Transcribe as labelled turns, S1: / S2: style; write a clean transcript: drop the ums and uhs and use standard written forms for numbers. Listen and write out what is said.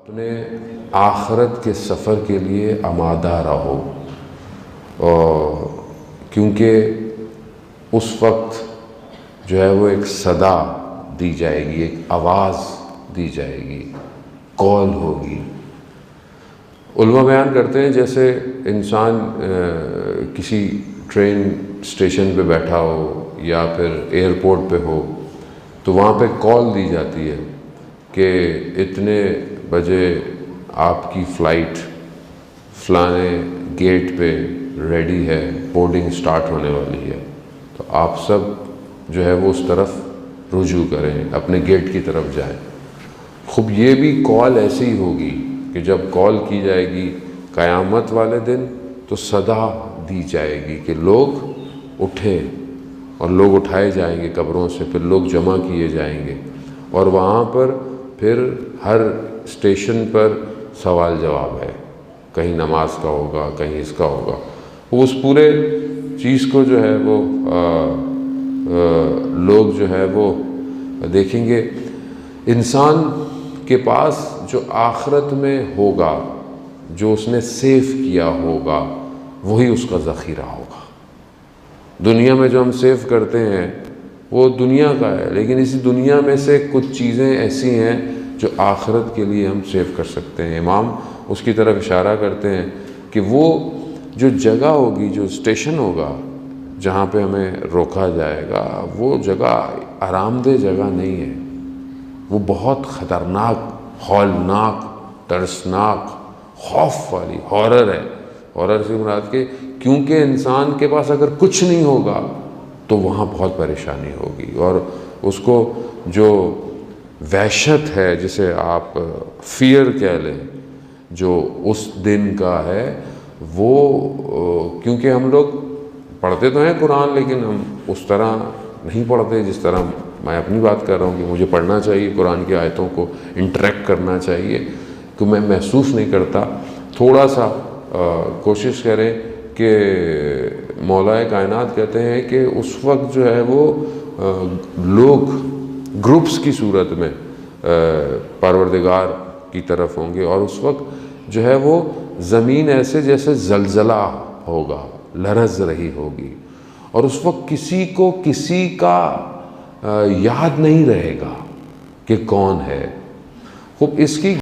S1: अपने आखिरत के सफ़र के लिए आमादा रहो, और क्योंकि उस वक्त जो है वो एक सदा दी जाएगी, एक आवाज़ दी जाएगी, कॉल होगी। उलमा बयान करते हैं जैसे इंसान किसी ट्रेन स्टेशन पे बैठा हो या फिर एयरपोर्ट पे हो, तो वहाँ पे कॉल दी जाती है कि इतने बजे आपकी फ़्लाइट फ़लाने गेट पे रेडी है, बोर्डिंग स्टार्ट होने वाली है, तो आप सब जो है वो उस तरफ रुजू करें, अपने गेट की तरफ जाएं। खूब ये भी कॉल ऐसी ही होगी कि जब कॉल की जाएगी क़यामत वाले दिन, तो सदा दी जाएगी कि लोग उठें, और लोग उठाए जाएंगे कब्रों से, फिर लोग जमा किए जाएंगे, और वहाँ पर फिर हर स्टेशन पर सवाल जवाब है, कहीं नमाज का होगा, कहीं इसका होगा। उस पूरे चीज़ को जो है वो लोग जो है वो देखेंगे। इंसान के पास जो आखिरत में होगा, जो उसने सेव किया होगा, वही उसका ज़ख़ीरा होगा। दुनिया में जो हम सेव करते हैं वो दुनिया का है, लेकिन इसी दुनिया में से कुछ चीज़ें ऐसी हैं जो आखिरत के लिए हम सेव कर सकते हैं। इमाम उसकी तरफ इशारा करते हैं कि वो जो जगह होगी, जो स्टेशन होगा जहाँ पे हमें रोका जाएगा, वो जगह आरामदेह जगह नहीं है, वो बहुत ख़तरनाक, हौलनाक, तरसनाक, खौफ वाली हॉरर है। हॉरर से मुराद के क्योंकि इंसान के पास अगर कुछ नहीं होगा तो वहाँ बहुत परेशानी होगी, और उसको जो वहशत है, जिसे आप फियर कह लें, जो उस दिन का है, वो क्योंकि हम लोग पढ़ते तो हैं कुरान, लेकिन हम उस तरह नहीं पढ़ते जिस तरह मैं अपनी बात कर रहा हूँ कि मुझे पढ़ना चाहिए, कुरान की आयतों को इंटरेक्ट करना चाहिए, कि मैं महसूस नहीं करता। थोड़ा सा कोशिश करें कि मौलाए कायनात कहते हैं कि उस वक्त जो है वो लोग ग्रुप्स की सूरत में परवरदिगार की तरफ होंगे, और उस वक्त जो है वो ज़मीन ऐसे जैसे ज़लज़ला होगा, लरज़ रही होगी, और उस वक्त किसी को किसी का याद नहीं रहेगा कि कौन है। खूब इसकी